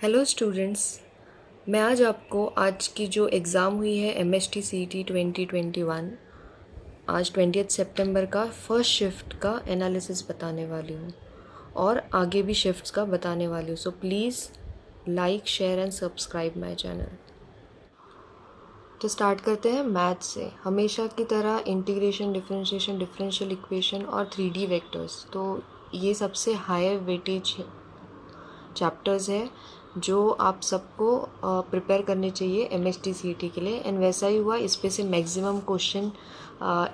Hello students, मैं आज की जो एग्ज़ाम हुई है MST CET 2021, आज 20 सितंबर का फर्स्ट शिफ्ट का एनालिसिस बताने वाली हूँ और आगे भी शिफ्ट्स का बताने वाली हूँ। So please like, share and subscribe my channel. तो स्टार्ट करते हैं मैथ से। हमेशा की तरह इंटीग्रेशन, डिफरेंशिएशन, डिफरेंशियल इक्वेशन और 3D वेक्टर्स, तो ये सबसे हाई वेटेज चैप्टर्स है जो आप सबको प्रिपेयर करने चाहिए MST CET के लिए। एंड वैसा ही हुआ, इस पे से मैक्सिमम क्वेश्चन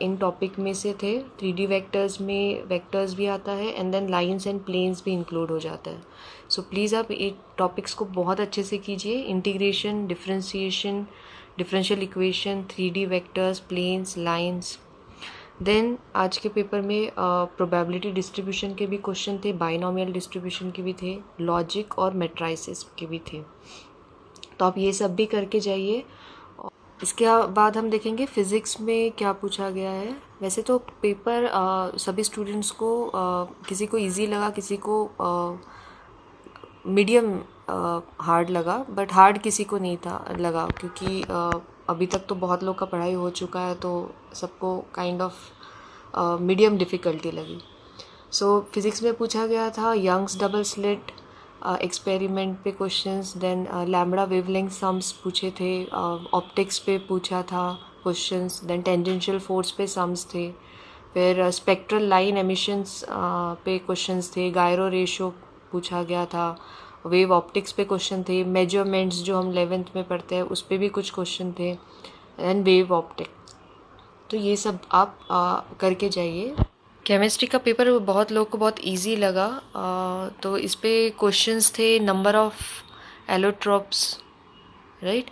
इन टॉपिक में से थे। 3D वेक्टर्स में वेक्टर्स भी आता है and then lines and planes भी इंक्लूड हो जाता है। सो प्लीज़ आप ये टॉपिक्स को बहुत अच्छे से कीजिए। Integration, differentiation, differential equation, 3D vectors, planes, lines. Then आज के पेपर में प्रोबेबिलिटी डिस्ट्रीब्यूशन के भी क्वेश्चन थे, बाइनोमियल डिस्ट्रीब्यूशन के भी थे, लॉजिक और मेट्राइसिस के भी थे। तो आप ये सब भी करके जाइए। इसके बाद हम देखेंगे फिज़िक्स में क्या पूछा गया है। वैसे तो पेपर सभी स्टूडेंट्स को किसी को इजी लगा, किसी को मीडियम हार्ड लगा, बट हार्ड किसी को नहीं था लगा, क्योंकि अभी तक तो बहुत लोग का पढ़ाई हो चुका है, तो सबको काइंड ऑफ मीडियम डिफ़िकल्टी लगी। सो फिज़िक्स में पूछा गया था यंग्स डबल स्लिट एक्सपेरिमेंट पे questions, then lambda wavelength sums पूछे थे, ऑप्टिक्स पे पूछा था क्वेश्चंस, देन टेंजेंशियल फोर्स पे सम्स थे, फिर स्पेक्ट्रल लाइन एमिशंस पे क्वेश्चंस थे, गायरो रेशो पूछा गया था, वेव ऑप्टिक्स पे क्वेश्चन थे, मेजरमेंट्स जो हम 11th में पढ़ते हैं उस पर भी कुछ क्वेश्चन थे, एंड वेव ऑप्टिक। तो ये सब आप करके जाइए। केमिस्ट्री का पेपर बहुत लोग को बहुत इजी लगा। तो इस पे क्वेश्चंस थे number of allotropes, right,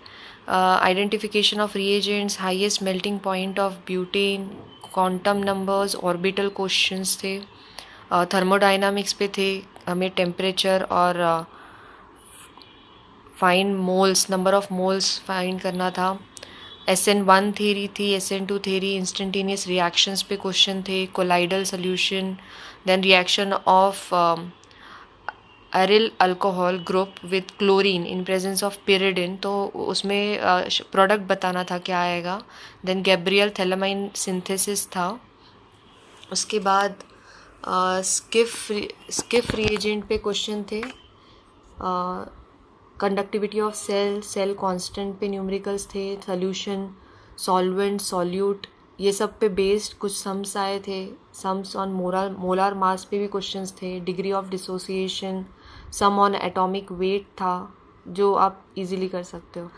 identification of reagents, highest melting point of butane, quantum numbers, orbital questions थे, थर्मोडाइनामिक्स पे थे, हमें टेम्परेचर और find moles, number of moles find करना था। SN1 थ्योरी थी, SN2 थ्योरी, इंस्टेंटेनियस रिएक्शंस पे क्वेश्चन थे, colloidal solution, then reaction of aryl alcohol group with chlorine in presence of pyridine, तो उसमें प्रोडक्ट बताना था क्या आएगा। देन गैब्रियल थैलामाइन सिंथेसिस था। उसके बाद स्किफ रिएजेंट पे क्वेश्चन थे, कंडक्टिविटी ऑफ सेल कांस्टेंट पे न्यूमेरिकल्स थे, सोल्यूशन, सॉल्वेंट, सॉल्यूट, ये सब पे बेस्ड कुछ सम्स आए थे। सम्स ऑन मोलार मास पे भी क्वेश्चंस थे, degree of dissociation, sum on atomic weight था जो आप इजीली कर सकते हो,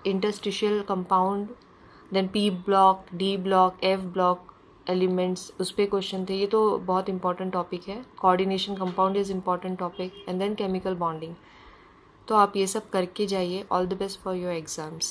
interstitial compound, then P block, D block, F block elements, उस पर क्वेश्चन थे। ये तो बहुत इंपॉर्टेंट टॉपिक है। Coordination compound is important topic, and then chemical bonding. तो आप ये सब करके जाइए। All the best for your exams.